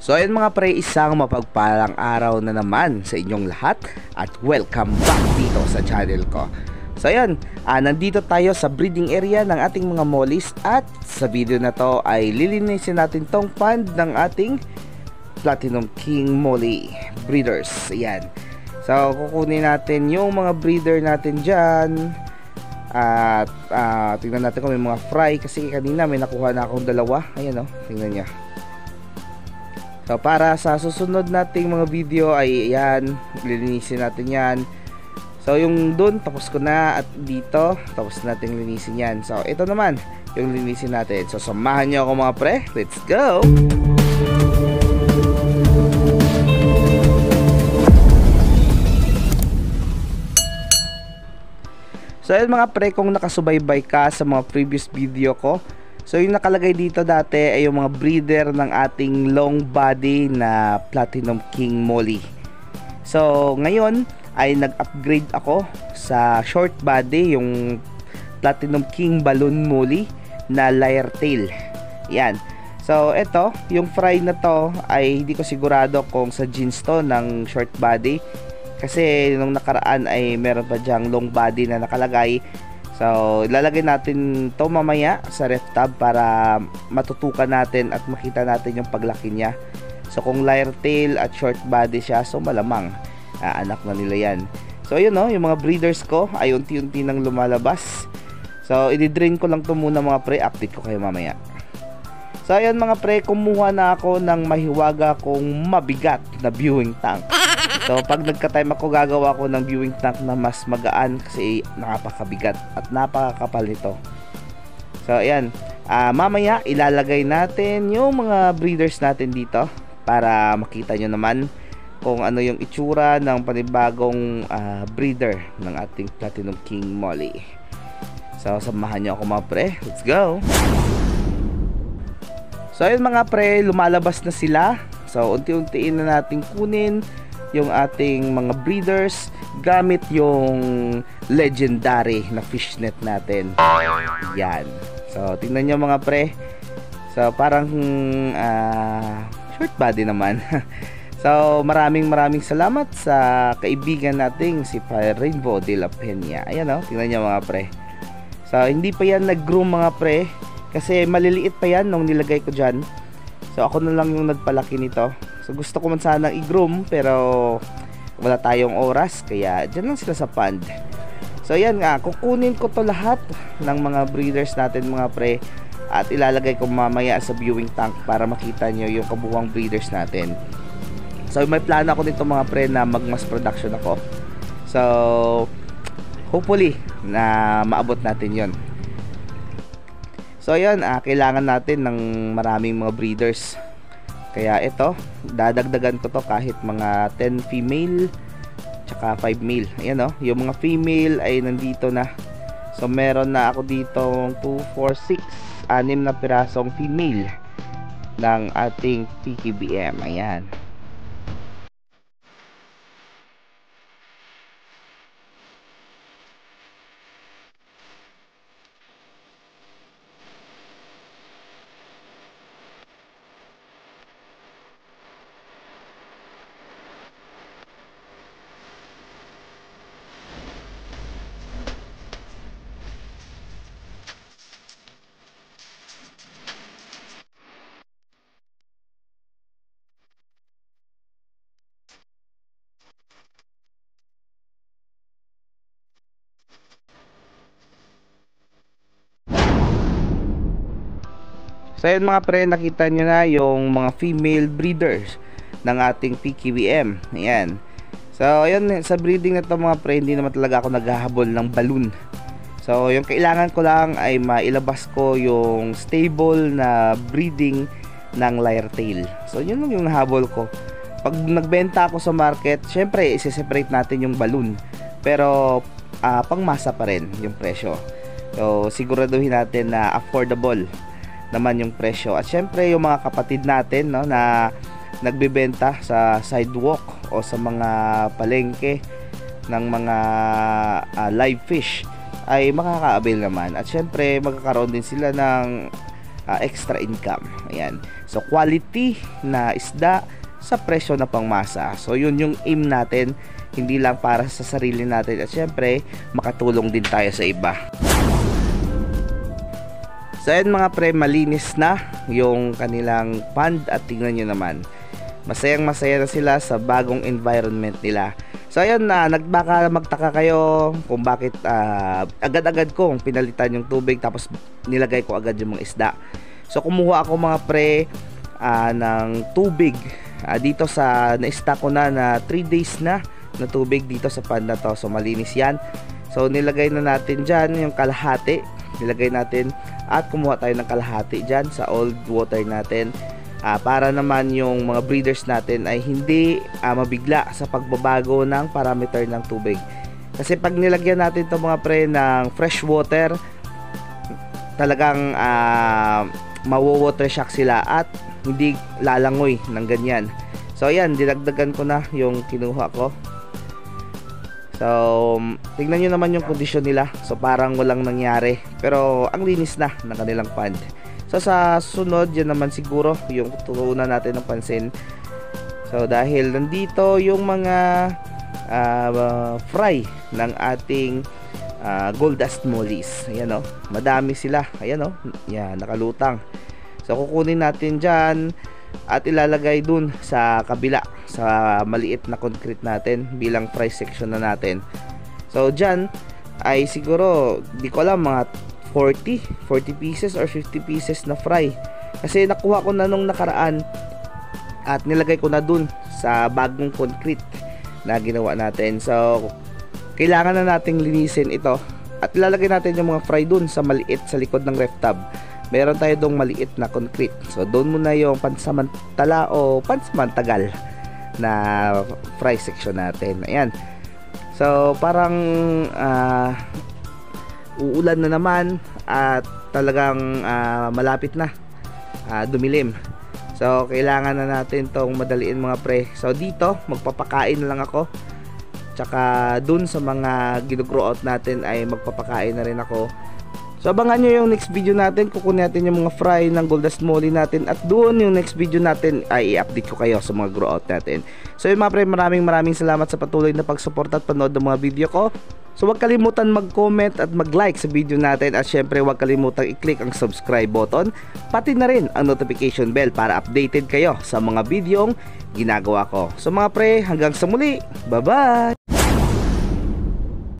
So ayun mga pre, isang mapagpalang araw na naman sa inyong lahat at welcome back dito sa channel ko. So ayun, nandito tayo sa breeding area ng ating mga mollies at sa video na to ay lilinisin natin tong pond ng ating Platinum King Molly breeders. Ayan. So kukunin natin yung mga breeder natin dyan at tingnan natin kung may mga fry kasi kanina may nakuha na akong dalawa. Ayan o, tingnan niya. So para sa susunod nating mga video ay yan, lilinisin natin yan. So yung dun tapos ko na at dito tapos natin linisin yan. So ito naman yung linisin natin. So samahan nyo ako mga pre, let's go! So ayun mga pre, kung nakasubaybay ka sa mga previous video ko, so yung nakalagay dito dati ay yung mga breeder ng ating long body na Platinum King Molly. So ngayon ay nag-upgrade ako sa short body, yung Platinum King Balloon Molly na Lyre Tail. Yan. So ito, yung fry na to ay hindi ko sigurado kung sa jeans to ng short body. Kasi nung nakaraan ay meron pa dyang long body na nakalagay. So ilalagay natin to mamaya sa ref tab para matutukan natin at makita natin yung paglaki niya. So kung lyre tail at short body siya, so malamang anak na nila yan. So ayun no, yung mga breeders ko ay unti-unti nang lumalabas. So i-drain ko lang to muna mga pre, update ko kayo mamaya. So ayun mga pre, kumuha na ako ng mahiwaga kong mabigat na viewing tank. So pag nagka-time ako, gagawa ko ng viewing tank na mas magaan kasi napakabigat at napakakapal nito. So ayan, mamaya ilalagay natin yung mga breeders natin dito para makita nyo naman kung ano yung itsura ng panibagong breeder ng ating Platinum King Molly. So samahan nyo ako mga pre, let's go! So ayun mga pre, lumalabas na sila. So unti-untiin na natin kunin yung ating mga breeders gamit yung legendary na fishnet natin. Yan. So tingnan nyo mga pre. So parang short body naman. So maraming salamat sa kaibigan nating si Rainbow de la Peña. Ayan o, tingnan nyo mga pre. So hindi pa yan nag-groom mga pre kasi maliliit pa yan nung nilagay ko dyan. So ako na lang yung nagpalaki nito. So gusto ko man sanang i-groom pero wala tayong oras kaya dyan lang sila sa pond. So yan nga, kukunin ko to lahat ng mga breeders natin mga pre at ilalagay ko mamaya sa viewing tank para makita nyo yung kabuuang breeders natin. So may plano ako nito mga pre na mag-mass production ako. So hopefully na maabot natin yon. So ayan, kailangan natin ng maraming mga breeders. Kaya ito, dadagdagan ko to kahit mga 10 female tsaka 5 male. Ayan o, yung mga female ay nandito na. So meron na ako dito 2, 4, 6, 6 na pirasong female ng ating PKBM. Ayan. So yun mga pre, nakita nyo na yung mga female breeders ng ating PKBM. Ayan. So ayun, sa breeding na to mga pre, hindi naman talaga ako naghahabol ng balloon. So yung kailangan ko lang ay mailabas ko yung stable na breeding ng lyre tail. So yun lang yung nahabol ko. Pag nagbenta ako sa market, syempre isi-separate natin yung balloon. Pero pangmasa pa rin yung presyo. So siguraduhin natin na affordable naman yung presyo. At syempre yung mga kapatid natin no, na nagbebenta sa sidewalk o sa mga palengke ng mga live fish ay makaka-avail naman. At syempre magkakaroon din sila ng extra income. Ayan. So quality na isda sa presyo na pangmasa. So yun yung aim natin, hindi lang para sa sarili natin at syempre makatulong din tayo sa iba. So ayan mga pre, malinis na yung kanilang pond at tingnan nyo naman, masayang masaya na sila sa bagong environment nila. So ayun na, nagbaka magtaka kayo kung bakit agad-agad kong pinalitan yung tubig tapos nilagay ko agad yung mga isda. So kumuha ako mga pre ng tubig dito sa na-stock ko na 3 days na tubig dito sa pond na to. So malinis yan. So nilagay na natin dyan yung kalahati, nilagay natin at kumuha tayo ng kalahati dyan sa old water natin. Para naman yung mga breeders natin ay hindi mabigla sa pagbabago ng parameter ng tubig. Kasi pag nilagyan natin itong mga pre ng fresh water, talagang mawo-water shock sila at hindi lalangoy ng ganyan. So ayan, dinagdagan ko na yung kinuha ko. So tingnan nyo naman yung kondisyon nila. So parang walang nangyari, pero ang linis na ng kanilang pond. So sa sunod, yan naman siguro yung tutuunan natin ng pansin. So dahil nandito yung mga fry ng ating gold dust mollies. Ayan o, madami sila. Ayan o, yan, nakalutang. So kukunin natin dyan at ilalagay dun sa kabila, sa maliit na concrete natin bilang fry section na natin. So dyan ay siguro, di ko alam, mga 40 pieces or 50 pieces na fry. Kasi nakuha ko na nung nakaraan at nilagay ko na dun sa bagong concrete na ginawa natin. So kailangan na nating linisin ito at ilalagay natin yung mga fry dun sa maliit sa likod ng ref tub. Meron tayo dong maliit na concrete. So doon muna yung pansamantala o pansamantagal na fry section natin. Ayan. So parang uulan na naman at talagang malapit na dumilim. So kailangan na natin tong madaliin mga pre. So dito magpapakain na lang ako, tsaka dun sa mga ginugrow out natin ay magpapakain na rin ako. So abangan nyo yung next video natin. Kukunin natin yung mga fry ng gold dust molly natin at doon yung next video natin ay i-update ko kayo sa mga grow out natin. So yun mga pre, maraming salamat sa patuloy na pagsuporta at panood ng mga video ko. So huwag kalimutan mag-comment at mag-like sa video natin at syempre huwag kalimutan i-click ang subscribe button, pati na rin ang notification bell para updated kayo sa mga videong ginagawa ko. So mga pre, hanggang sa muli, bye bye!